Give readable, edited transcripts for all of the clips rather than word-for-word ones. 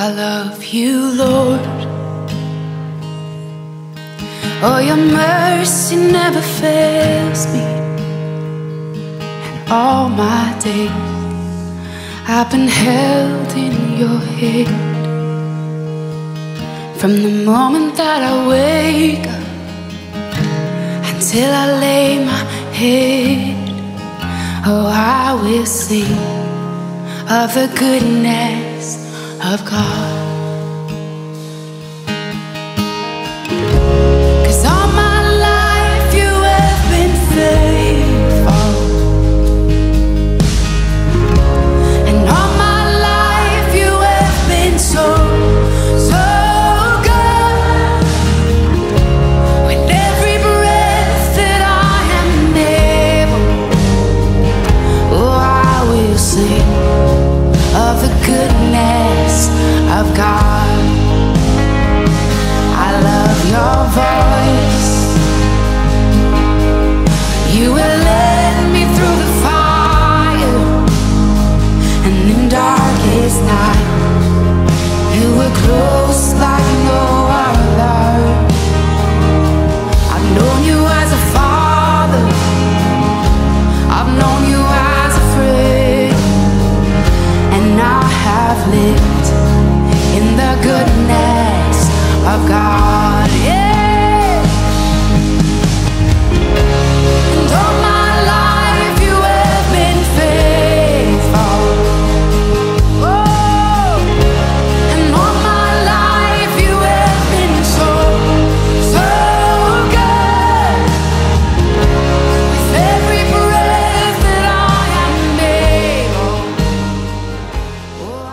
I love you, Lord. Oh, your mercy never fails me. And all my days I've been held in your hand. From the moment that I wake up until I lay my head, oh, I will sing of the goodness of God. 'Cause all my life you have been faithful, and all my life you have been so, so good. With every breath that I am able, oh, I will sing of the goodness of God. I love your voice. You will lead me through the fire, and in darkest night you were close like no other. I've known you as a father, I've known you as a friend, and I have lived in the goodness of God, yeah. And all my life you have been faithful, oh, and all my life you have been so, so good. With every breath that I am able, oh,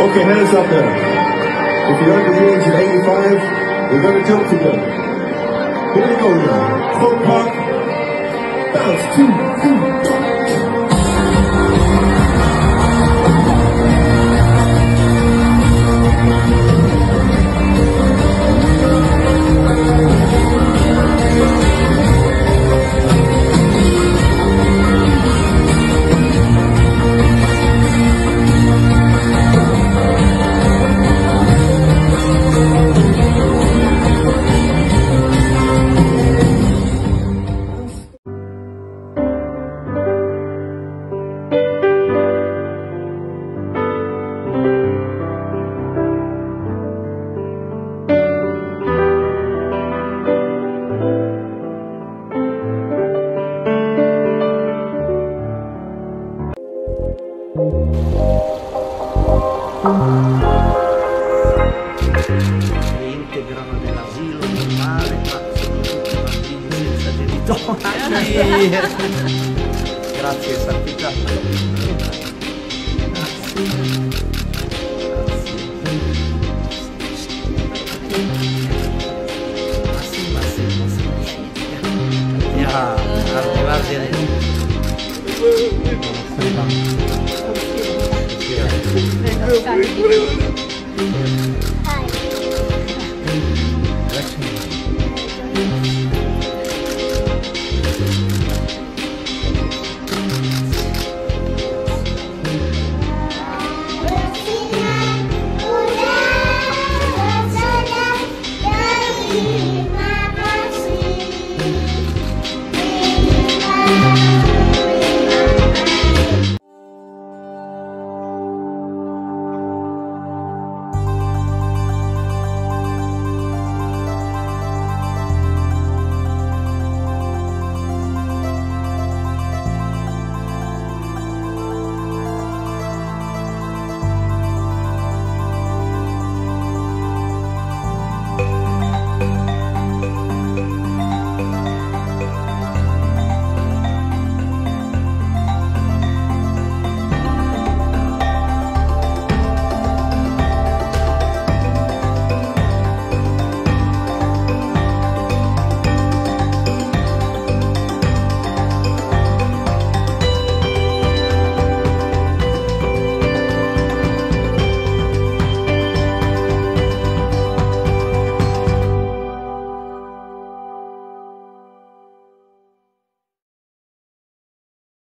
Okay, hands up there. If you're under the age of 85, we're going to jump together. Here we go now. Folk Park. Bounce, 2, 2. Integrano nell'asilo normale, ma soprattutto i bambini senza genitori. Grazie Santità. Ma sì. Ya, guarda.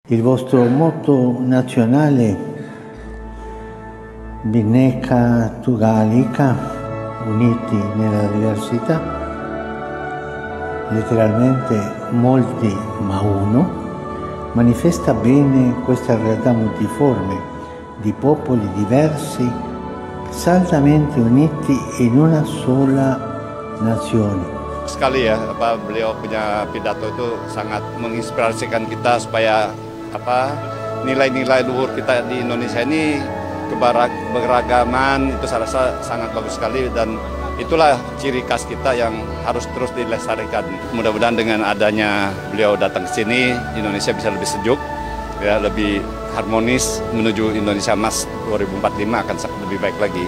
Il vostro motto nazionale, Bhinneka Thuggalika, uniti nella diversità, letteralmente molti ma uno, manifesta bene questa realtà multiforme di popoli diversi, saldamente uniti in una sola nazione. Sekali ya, beliau punya pidato itu sangat menginspirasikan kita supaya nilai-nilai luhur kita di Indonesia ini keberagaman itu saya rasa sangat bagus sekali, dan itulah ciri khas kita yang harus terus dilestarikan. Mudah-mudahan dengan adanya beliau datang ke sini, Indonesia bisa lebih sejuk, ya, lebih harmonis menuju Indonesia Emas 2045 akan lebih baik lagi.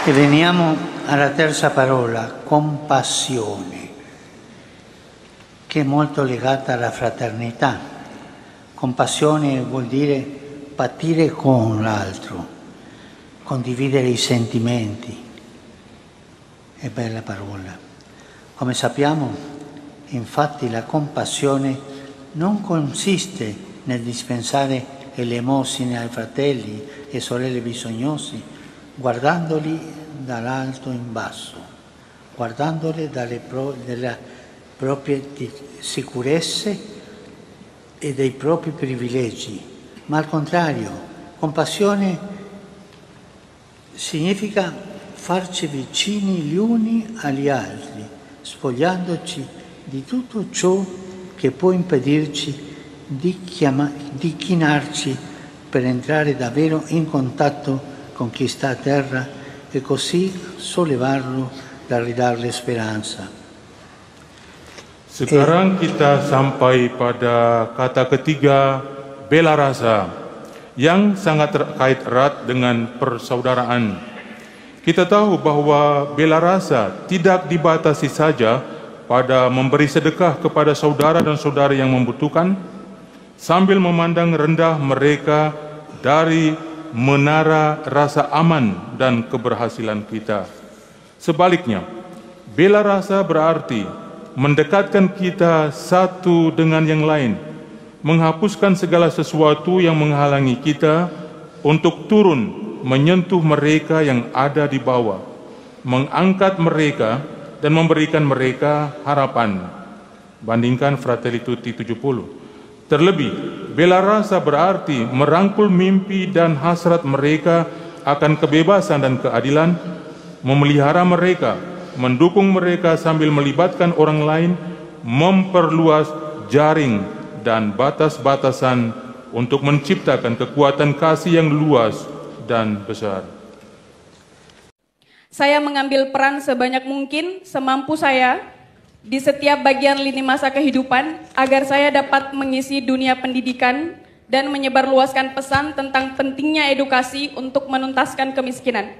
E veniamo alla terza parola, compassione, che è molto legata alla fraternità. Compassione vuol dire patire con l'altro, condividere i sentimenti, e bella parola. Come sappiamo, infatti, la compassione non consiste nel dispensare elemosine ai fratelli e sorelle bisognosi, guardandoli dall'alto in basso, guardandole dalle proprie sicurezze e dei propri privilegi, ma al contrario, compassione significa farci vicini gli uni agli altri, spogliandoci di tutto ciò che può impedirci di chinarci per entrare davvero in contatto con chi sta a terra e così sollevarlo da ridarle speranza. Sekarang kita sampai pada kata ketiga, bela rasa, yang sangat terkait erat dengan persaudaraan. Kita tahu bahwa bela rasa tidak dibatasi saja pada memberi sedekah kepada saudara dan saudara yang membutuhkan, sambil memandang rendah mereka dari menara rasa aman dan keberhasilan kita. Sebaliknya, bela rasa berarti mendekatkan kita satu dengan yang lain, menghapuskan segala sesuatu yang menghalangi kita untuk turun menyentuh mereka yang ada di bawah, mengangkat mereka dan memberikan mereka harapan. Bandingkan Fratelli Tutti 70. Terlebih, bela rasa berarti merangkul mimpi dan hasrat mereka akan kebebasan dan keadilan, memelihara mereka, mendukung mereka sambil melibatkan orang lain, memperluas jaring dan batas-batasan untuk menciptakan kekuatan kasih yang luas dan besar. Saya mengambil peran sebanyak mungkin, semampu saya, di setiap bagian lini masa kehidupan, agar saya dapat mengisi dunia pendidikan dan menyebarluaskan pesan tentang pentingnya edukasi untuk menuntaskan kemiskinan.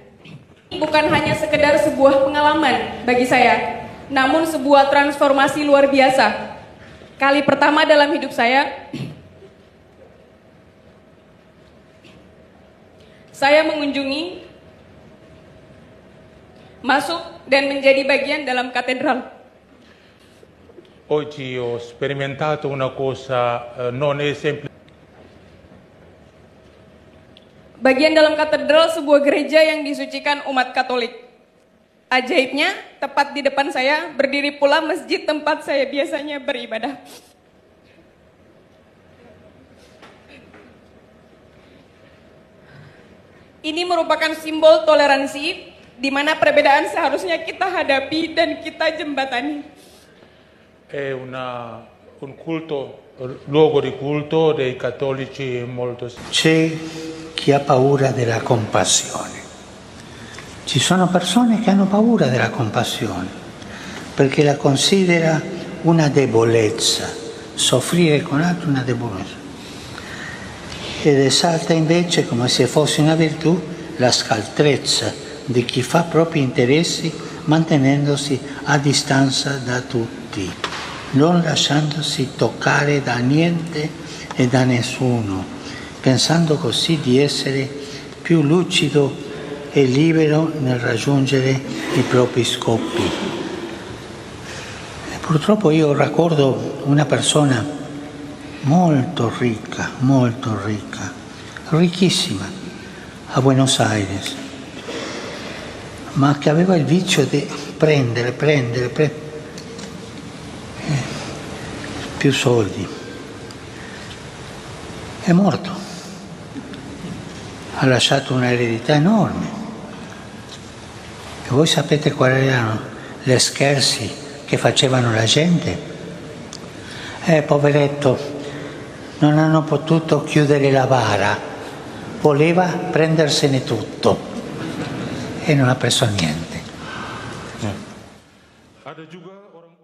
Bukan hanya sekedar sebuah pengalaman bagi saya, namun sebuah transformasi luar biasa. Kali pertama dalam hidup saya mengunjungi, masuk dan menjadi bagian dalam katedral. Oggi ho sperimentato una cosa non è semplice. Bagian dalam katedral sebuah gereja yang disucikan umat Katolik. Ajaibnya, tepat di depan saya berdiri pula masjid tempat saya biasanya beribadah. Ini merupakan simbol toleransi, di mana perbedaan seharusnya kita hadapi dan kita jembatani. È un luogo di culto dei cattolici molto. C'è chi ha paura della compassione. Ci sono persone che hanno paura della compassione perché la considera una debolezza, soffrire con altri una debolezza. Ed esalta invece, come se fosse una virtù, la scaltrezza di chi fa propri interessi mantenendosi a distanza da tutti, non lasciandosi toccare da niente e da nessuno, pensando così di essere più lucido e libero nel raggiungere i propri scopi. E purtroppo io ricordo una persona molto ricca, ricchissima, a Buenos Aires, ma che aveva il vizio di prendere più soldi. È morto, ha lasciato un'eredità enorme. E voi sapete quali erano le scherzi che facevano la gente? Poveretto, non hanno potuto chiudere la bara, voleva prendersene tutto e non ha preso niente. Ada juga orang-orang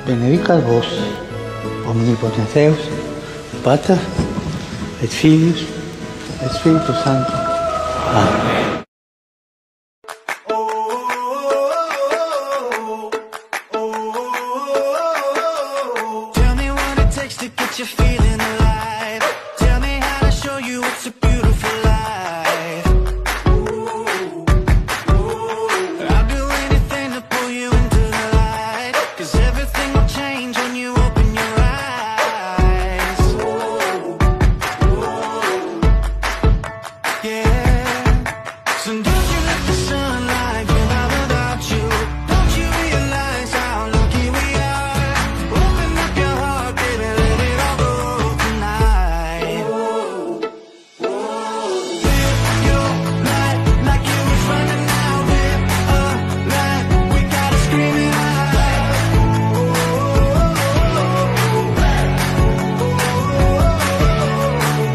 benedicat vos, omnipotens Deus, Pater, et Filius, et Spiritus Sanctus. Amen. Tell me what it takes to get you feeling alive. Tell me how to show you it's a beautiful life. I'll do anything to pull you into the light, 'cause everything will change when you open your eyes. Yeah. So don't you let the sunlight go out without you. Don't you realize how lucky we are? Open up your heart, baby, let it all go tonight. Live your life like you was running out. Live a life, we gotta scream it out.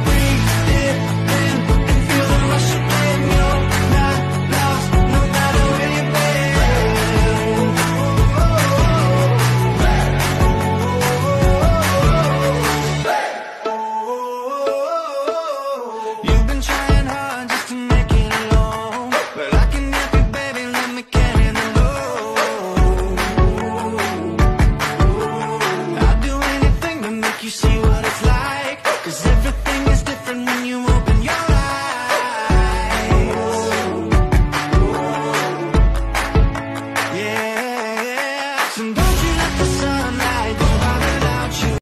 Breathe it in and feel the rush again. You're not lost, no matter where you've been. You've been trying hard just to make it alone, but I can help you, baby, let me carry the load. I'll do anything to make you see what it's like, 'cause everything is different when you open your eyes. Yeah, so don't you let the sunlight go by without you.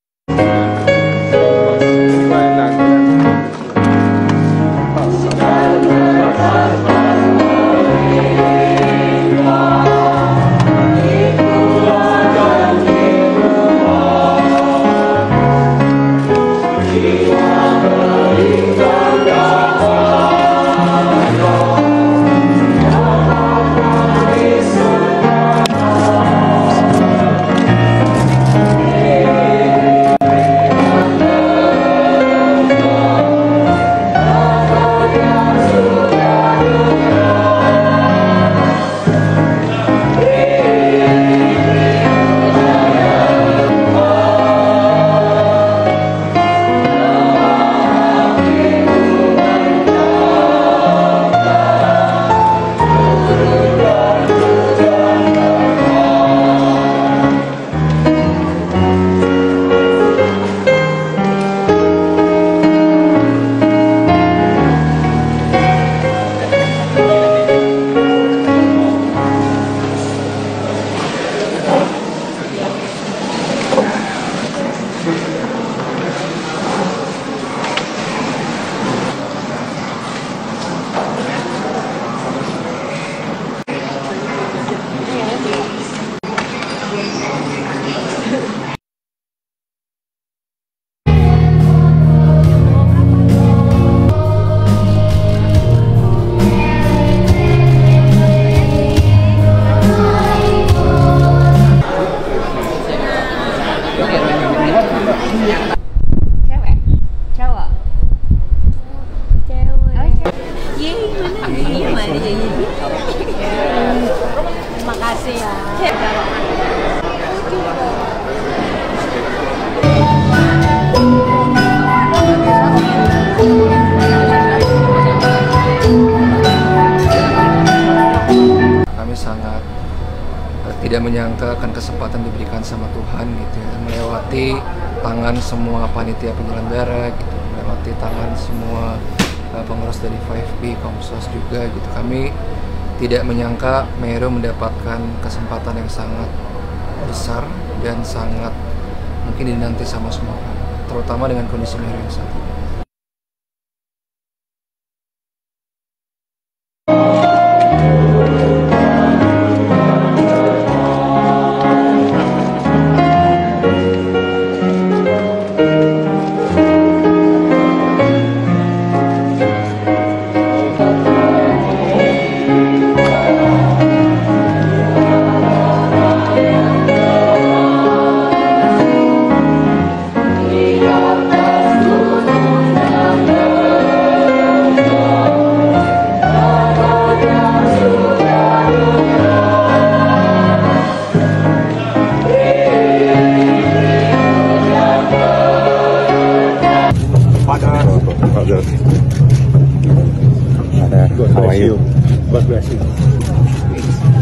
Cewek? Cowok? Cewek. Yeay, mana? Iya, mana jadi? Terima kasih ya. Kami sangat tidak menyangka akan kesempatan diberikan sama Tuhan gitu ya, melewati tangan semua panitia penyelenggara gitu, melewati tangan semua pengurus dari 5B, Komsos juga gitu. Kami tidak menyangka Meru mendapatkan kesempatan yang sangat besar dan sangat mungkin dinanti sama semua orang, terutama dengan kondisi Meru yang saat ini. Di atas gunung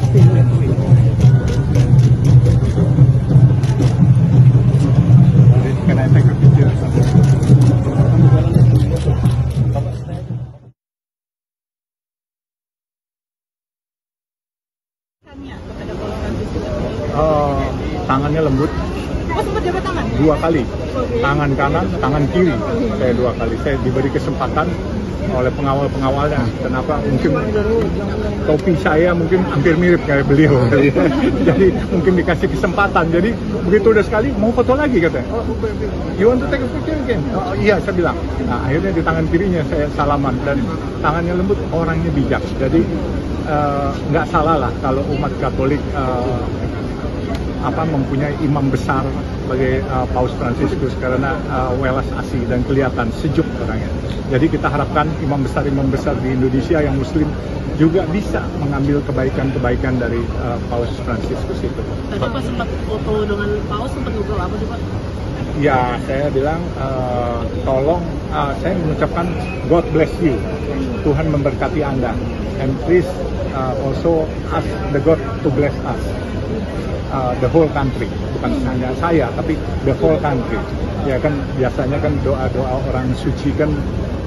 Can I take a picture? Tangannya lembut. Oh, sempat jabat tangan? 2 kali. Tangan kanan, tangan kiri. Saya 2 kali. Saya diberi kesempatan oleh pengawal-pengawalnya. Kenapa? Mungkin topi saya mungkin hampir mirip kayak beliau. Jadi mungkin dikasih kesempatan. Jadi begitu udah sekali, mau foto lagi katanya. Oh, you want to take a picture again? Oh, iya, saya bilang. Nah, akhirnya di tangan kirinya saya salaman. Dan tangannya lembut, orangnya bijak. Jadi nggak salah lah kalau umat Katolik mempunyai imam besar sebagai Paus Fransiskus, karena welas asih dan kelihatan sejuk orangnya. Jadi kita harapkan imam besar di Indonesia yang Muslim juga bisa mengambil kebaikan-kebaikan dari Paus Fransiskus itu. Tadi pas sempat foto dengan Paus, sempat ngobrol apa sih Pak? Ya, saya bilang tolong, saya mengucapkan God bless you, Tuhan memberkati Anda, and please also ask the God to bless us. The whole country, bukan hanya saya, tapi the whole country. Ya kan, biasanya kan doa-doa orang suci kan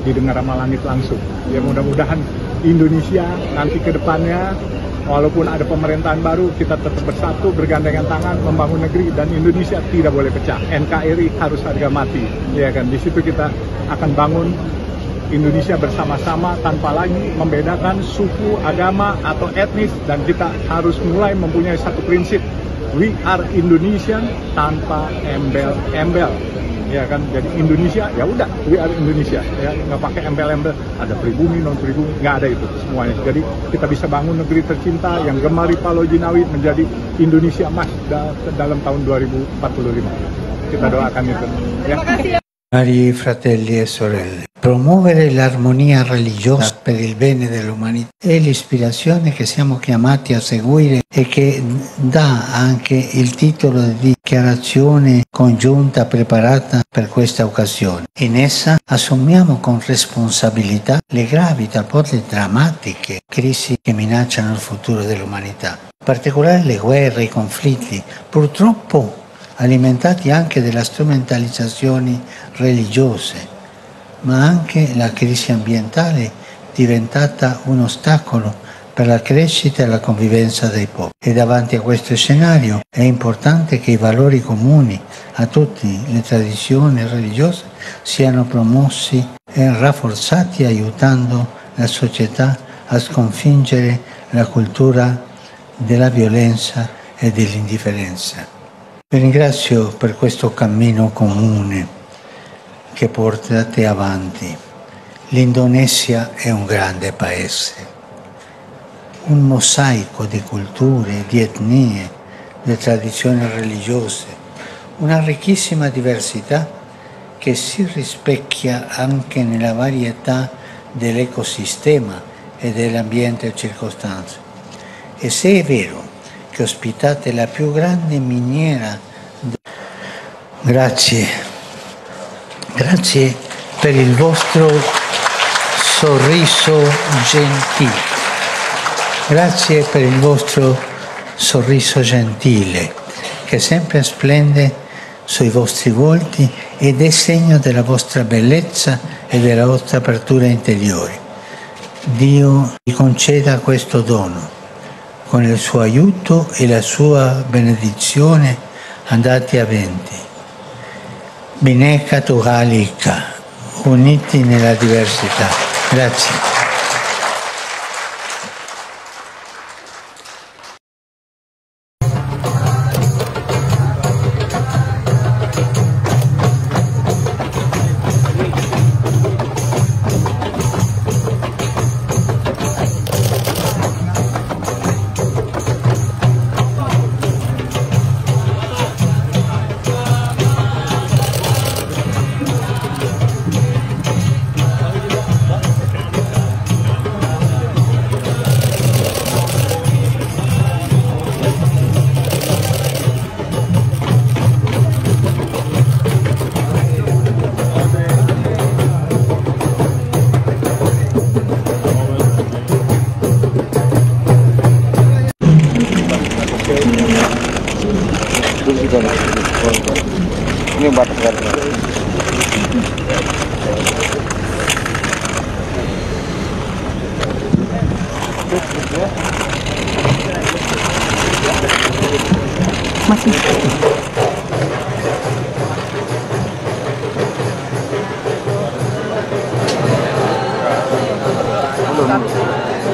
didengar sama langit langsung. Ya mudah-mudahan Indonesia nanti ke depannya, walaupun ada pemerintahan baru, kita tetap bersatu, bergandengan tangan, membangun negeri, dan Indonesia tidak boleh pecah. NKRI harus harga mati. Ya kan, di situ kita akan bangun Indonesia bersama-sama tanpa lagi membedakan suku, agama, atau etnis, dan kita harus mulai mempunyai satu prinsip. We are Indonesian tanpa embel-embel, ya kan? Jadi Indonesia, ya udah, we are Indonesia, ya nggak pakai embel-embel. Ada pribumi, non pribumi, nggak ada itu semuanya. Jadi kita bisa bangun negeri tercinta yang gemari Palo Jinawi menjadi Indonesia Emas dalam tahun 2045. Kita doakan itu. Ya. Cari fratelli e sorelle, promuovere l'armonia religiosa per il bene dell'umanità è l'ispirazione che siamo chiamati a seguire e che dà anche il titolo di dichiarazione congiunta preparata per questa occasione. In essa assumiamo con responsabilità le gravi, talvolta drammatiche crisi che minacciano il futuro dell'umanità, in particolare le guerre, i conflitti, purtroppo alimentati anche dalla strumentalizzazioni religiose, ma anche la crisi ambientale diventata un ostacolo per la crescita e la convivenza dei popoli. E davanti a questo scenario è importante che i valori comuni a tutte le tradizioni religiose siano promossi e rafforzati, aiutando la società a sconfiggere la cultura della violenza e dell'indifferenza. Vi ringrazio per questo cammino comune che portate avanti. L'Indonesia è un grande paese, un mosaico di culture, di etnie, di tradizioni religiose, una ricchissima diversità che si rispecchia anche nella varietà dell'ecosistema e dell'ambiente circostante. E se è vero che ospitate la più grande miniera. Grazie per il vostro sorriso gentile. Grazie per il vostro sorriso gentile che sempre splende sui vostri volti ed è segno della vostra bellezza e della vostra apertura interiore. Dio vi conceda questo dono. Con il suo aiuto e la sua benedizione andate avanti. Bineka Tugha Ika, uniti nella diversità. Grazie. Ini batas garis. Masih. Thank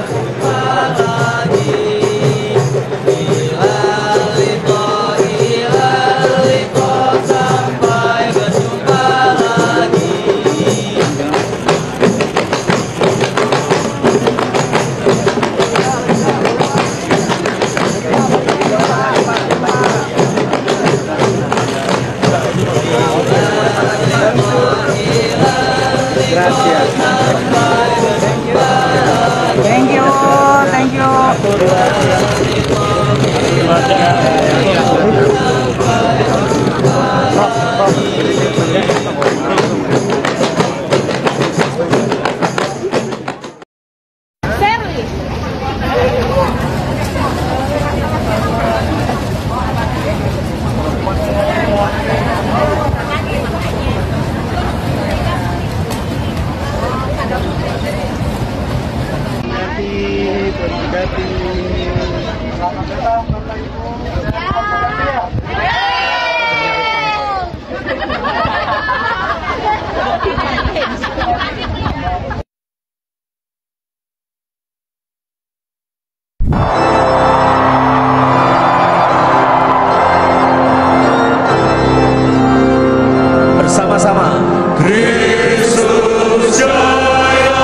Bersama-sama. Kristus jaya,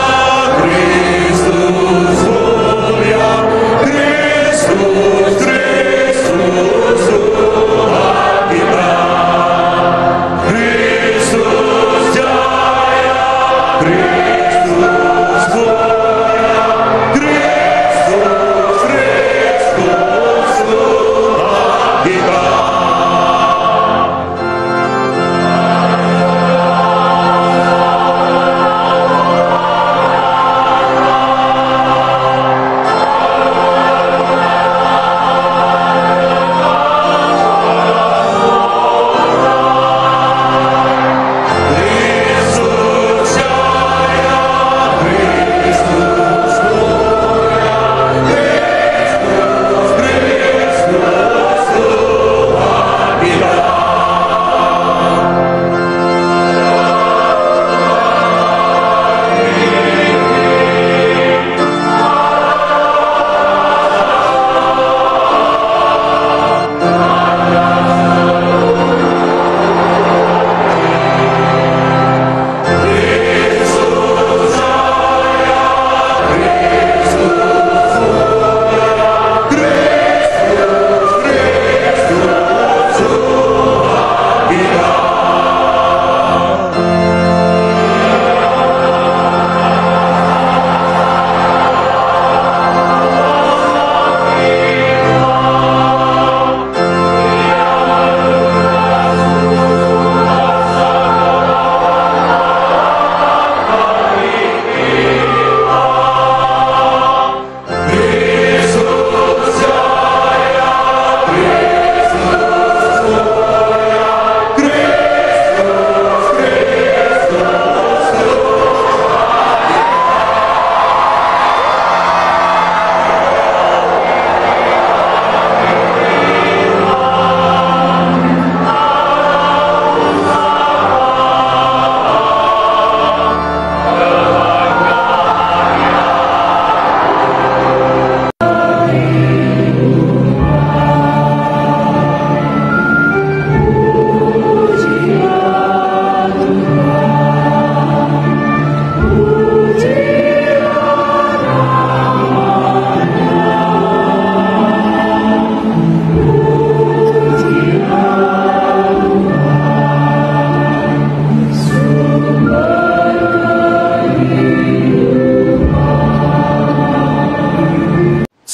Kristus mulia, Kristus, Kristus Tuhan kita. Kristus jaya, Kristus mulia, Kristus, Kristus Tuhan kita.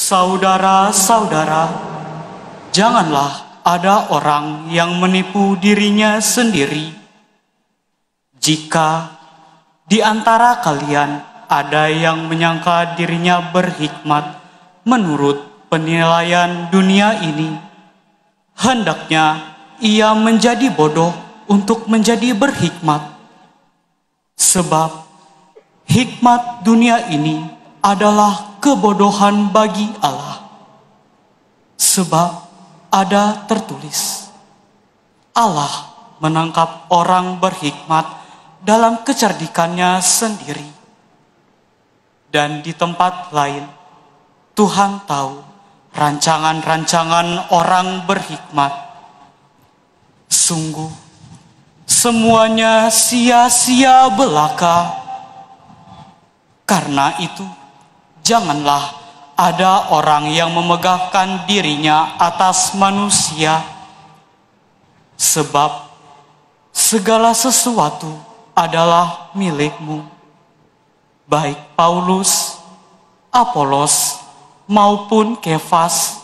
Saudara-saudara, janganlah ada orang yang menipu dirinya sendiri. Jika di antara kalian ada yang menyangka dirinya berhikmat menurut penilaian dunia ini, hendaknya ia menjadi bodoh untuk menjadi berhikmat. Sebab hikmat dunia ini adalah kebodohan bagi Allah. Sebab ada tertulis, Allah menangkap orang berhikmat dalam kecerdikannya sendiri. Dan di tempat lain, Tuhan tahu rancangan-rancangan orang berhikmat. Sungguh, semuanya sia-sia belaka. Karena itu, janganlah ada orang yang memegahkan dirinya atas manusia. Sebab segala sesuatu adalah milikmu, baik Paulus, Apolos, maupun Kefas,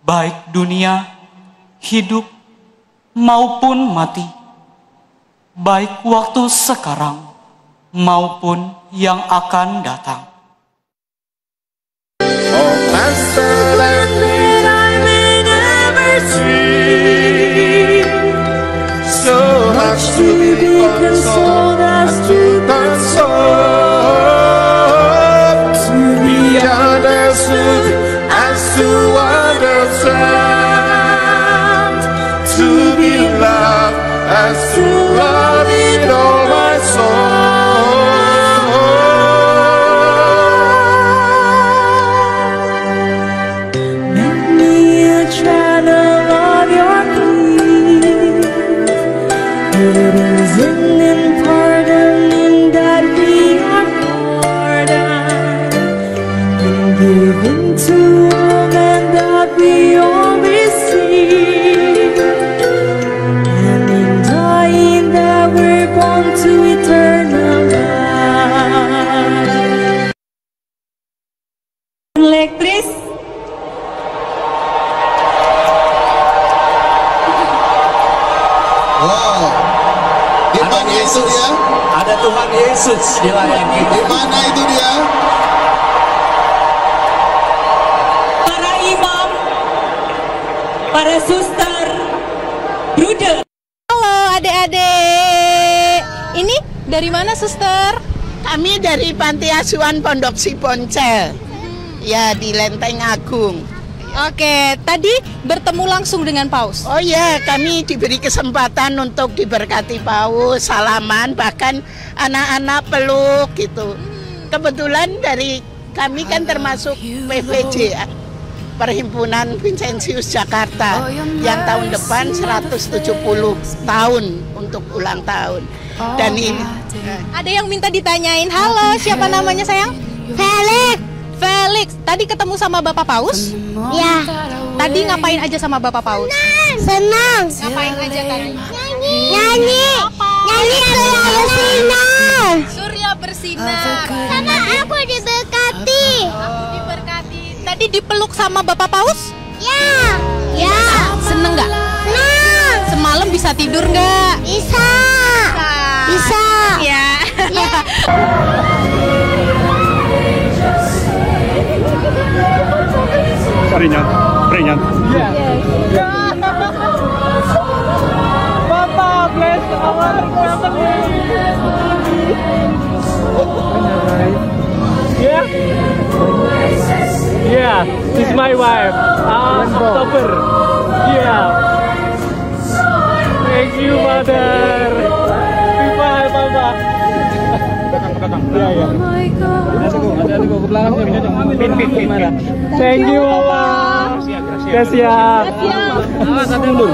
baik dunia, hidup, maupun mati, baik waktu sekarang, maupun yang akan datang. Oh, Master, let me I may never see. So much to be consoled as to console, to be understood as to understand, to be loved as to love in all my soul. Elektris. Wow. Di mana itu dia? Ada Tuhan Yesus di layar kita. Di mana itu dia? Para imam, para suster, bruder. Halo adik-adik. Ini dari mana, suster? Kami dari Panti Asuhan Pondok Siponcel. Ya, di Lenteng Agung. Oke, tadi bertemu langsung dengan Paus. Oh ya, kami diberi kesempatan untuk diberkati Paus, salaman, bahkan anak-anak peluk gitu. Kebetulan dari kami kan termasuk PVJ, Perhimpunan Vincentius Jakarta, yang tahun depan 170 tahun untuk ulang tahun. Dan ini ada yang minta ditanyain. Halo, siapa namanya sayang? Felix. Felix, tadi ketemu sama Bapak Paus? Ya. Tadi ngapain aja sama Bapak Paus? Senang. Ngapain aja tadi? Nyanyi. Nyanyi Surya Bersinar. Surya Bersinar. Sama aku diberkati. Diberkati. Tadi dipeluk sama Bapak Paus? Ya. Ya. Seneng nggak? Senang. Semalam bisa tidur nggak? Bisa. Bisa. Ya. Pregnant. Yes. Papa, bless our family. Yeah. Yeah, she's my wife. October. Yeah. Thank you, mother. Bye, Papa. Ya. Thank you, Papa. Gracias. Awas dulu.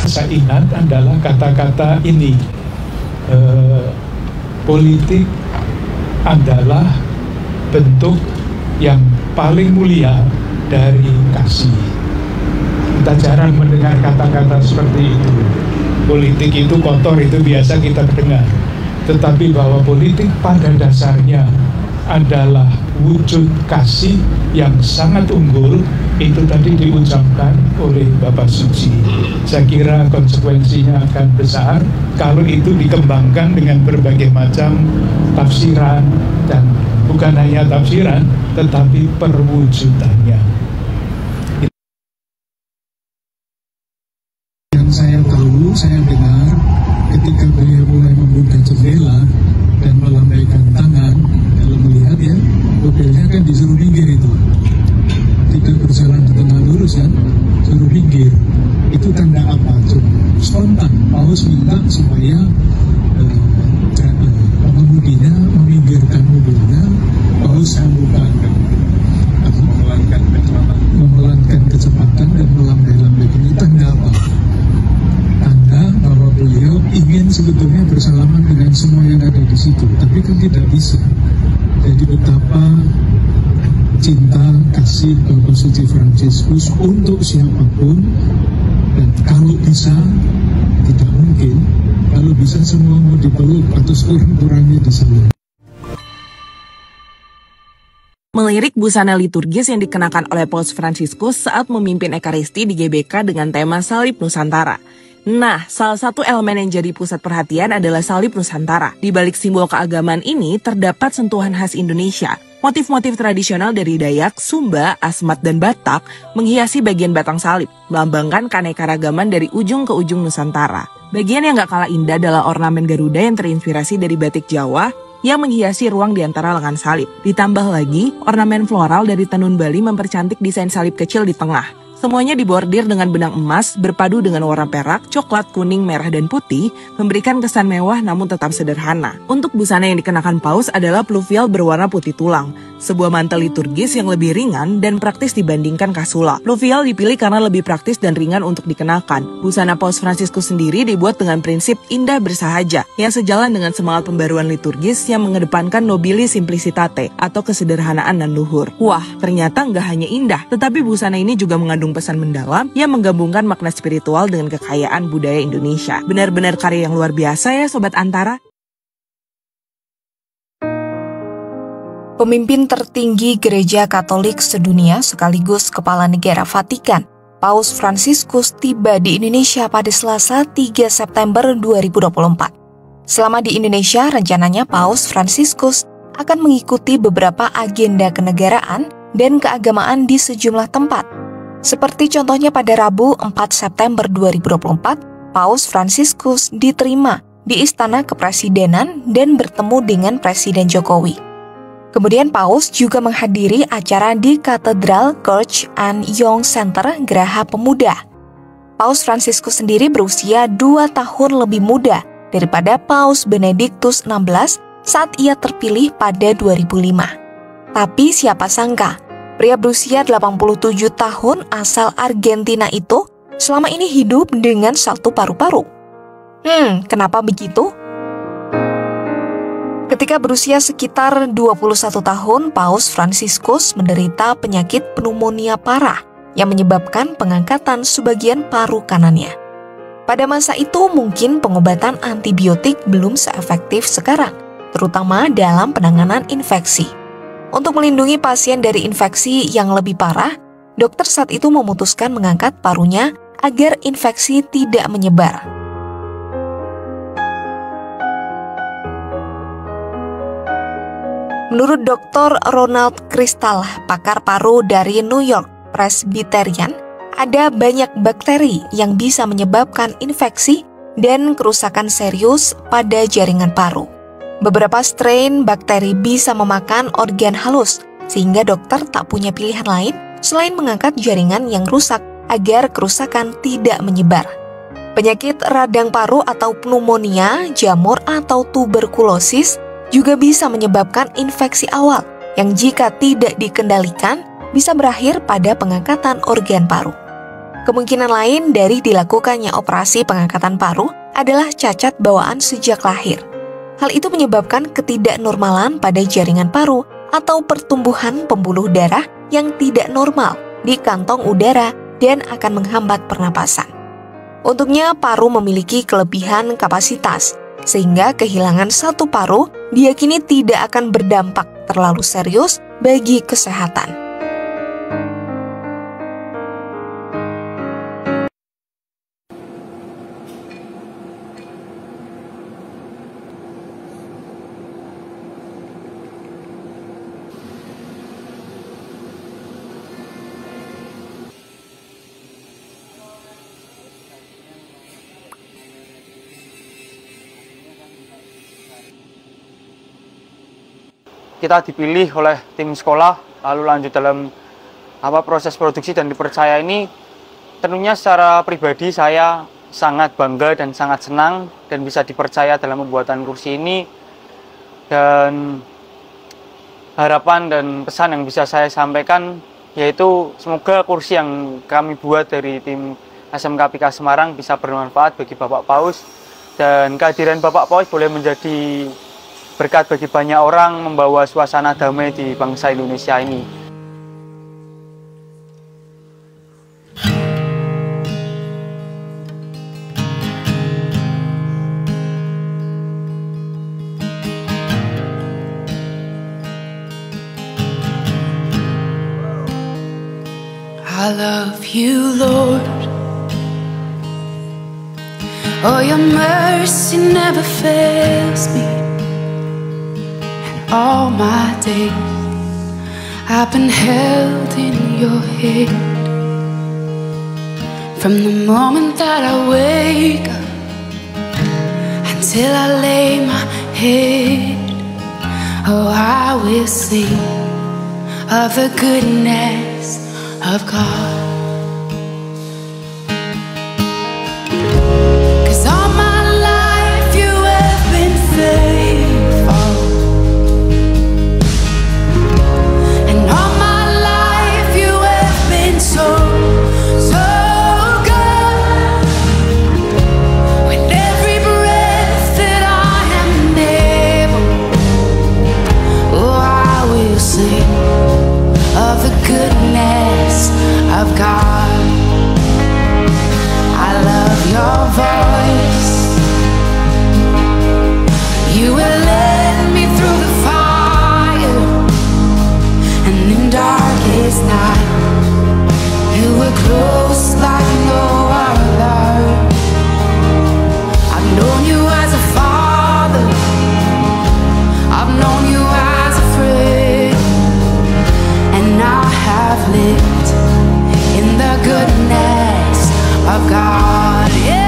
Saya ingat adalah kata-kata ini, politik adalah bentuk yang paling mulia dari kasih. Kita jarang mendengar kata-kata seperti itu. Politik itu kotor, itu biasa kita dengar. Tetapi bahwa politik pada dasarnya adalah wujud kasih yang sangat unggul, itu tadi diucapkan oleh Bapak Suci. Saya kira konsekuensinya akan besar kalau itu dikembangkan dengan berbagai macam tafsiran, dan bukan hanya tafsiran tetapi perwujudannya. Yang saya tahu, saya dengar ketika beliau mulai membuka jendela dan melambaikan tangan, kalau melihat ya, mobilnya kan disuruh minggir itu, tidak berjalan di tengah lurus kan, suruh minggir. Itu tanda apa? Spontan, Paus minta supaya pengemudinya meminggirkan mobilnya. Paus sambutkan, memelankan kecepatan dan melambai-lambaikan. Ini tanda apa? Tanda bahwa beliau ingin sebetulnya bersalaman dengan semua yang ada di situ, tapi kan tidak bisa. Jadi betapa cinta kasih Bapak Suci Fransiskus untuk siapapun, dan kalau bisa, tidak mungkin, kalau bisa semua mau dipeluk atau sekurang-kurangnya disalib. Melirik busana liturgis yang dikenakan oleh Paus Fransiskus saat memimpin Ekaristi di GBK dengan tema Salib Nusantara. Nah, salah satu elemen yang jadi pusat perhatian adalah salib Nusantara. Di balik simbol keagamaan ini terdapat sentuhan khas Indonesia. Motif-motif tradisional dari Dayak, Sumba, Asmat, dan Batak menghiasi bagian batang salib, melambangkan keanekaragaman dari ujung ke ujung Nusantara. Bagian yang gak kalah indah adalah ornamen Garuda yang terinspirasi dari batik Jawa yang menghiasi ruang di antara lengan salib. Ditambah lagi, ornamen floral dari tenun Bali mempercantik desain salib kecil di tengah. Semuanya dibordir dengan benang emas, berpadu dengan warna perak, coklat, kuning, merah, dan putih, memberikan kesan mewah namun tetap sederhana. Untuk busana yang dikenakan Paus adalah pluvial berwarna putih tulang, sebuah mantel liturgis yang lebih ringan dan praktis dibandingkan kasula. Pluvial dipilih karena lebih praktis dan ringan untuk dikenakan. Busana Paus Fransiskus sendiri dibuat dengan prinsip indah bersahaja, yang sejalan dengan semangat pembaruan liturgis yang mengedepankan nobili simplicitate atau kesederhanaan dan luhur. Wah, ternyata nggak hanya indah, tetapi busana ini juga mengandung pesan mendalam yang menggabungkan makna spiritual dengan kekayaan budaya Indonesia. Benar-benar karya yang luar biasa ya Sobat Antara. Pemimpin tertinggi Gereja Katolik sedunia sekaligus Kepala Negara Vatikan, Paus Fransiskus tiba di Indonesia pada Selasa 3 September 2024. Selama di Indonesia, rencananya Paus Fransiskus akan mengikuti beberapa agenda kenegaraan dan keagamaan di sejumlah tempat. Seperti contohnya pada Rabu 4 September 2024, Paus Fransiskus diterima di Istana Kepresidenan dan bertemu dengan Presiden Jokowi. Kemudian Paus juga menghadiri acara di Katedral Church and Young Center Geraha Pemuda. Paus Fransiskus sendiri berusia 2 tahun lebih muda daripada Paus Benediktus XVI saat ia terpilih pada 2005. Tapi siapa sangka, pria berusia 87 tahun asal Argentina itu selama ini hidup dengan 1 paru-paru. Kenapa begitu? Ketika berusia sekitar 21 tahun, Paus Fransiskus menderita penyakit pneumonia parah yang menyebabkan pengangkatan sebagian paru kanannya. Pada masa itu mungkin pengobatan antibiotik belum seefektif sekarang, terutama dalam penanganan infeksi. Untuk melindungi pasien dari infeksi yang lebih parah, dokter saat itu memutuskan mengangkat parunya agar infeksi tidak menyebar. Menurut Dr. Ronald Crystal, pakar paru dari New York Presbyterian, ada banyak bakteri yang bisa menyebabkan infeksi dan kerusakan serius pada jaringan paru. Beberapa strain bakteri bisa memakan organ halus, sehingga dokter tak punya pilihan lain selain mengangkat jaringan yang rusak agar kerusakan tidak menyebar. Penyakit radang paru atau pneumonia, jamur atau tuberkulosis juga bisa menyebabkan infeksi awal yang jika tidak dikendalikan bisa berakhir pada pengangkatan organ paru. Kemungkinan lain dari dilakukannya operasi pengangkatan paru adalah cacat bawaan sejak lahir. Hal itu menyebabkan ketidaknormalan pada jaringan paru atau pertumbuhan pembuluh darah yang tidak normal di kantong udara dan akan menghambat pernapasan. Untuknya, paru memiliki kelebihan kapasitas, sehingga kehilangan satu paru diyakini tidak akan berdampak terlalu serius bagi kesehatan. Kita dipilih oleh tim sekolah, lalu lanjut dalam proses produksi dan dipercaya ini, tentunya secara pribadi saya sangat bangga dan sangat senang dan bisa dipercaya dalam pembuatan kursi ini. Dan harapan dan pesan yang bisa saya sampaikan yaitu semoga kursi yang kami buat dari tim SMKPK Semarang bisa bermanfaat bagi Bapak Paus, dan kehadiran Bapak Paus boleh menjadi berkat bagi banyak orang, membawa suasana damai di bangsa Indonesia ini. I love you, Lord. Oh, your mercy never fails me. All my days I've been held in your hand. From the moment that I wake up until I lay my head, oh, I will sing of the goodness of God. 'Cause all my life you have been faithful. So good. With every breath that I am able, oh, I will sing of the goodness of God. I love your voice. You will lead me through the fire, and in darkest night you were close like no other. I've known you as a father, I've known you as a friend, and I have lived in the goodness of God. Yeah.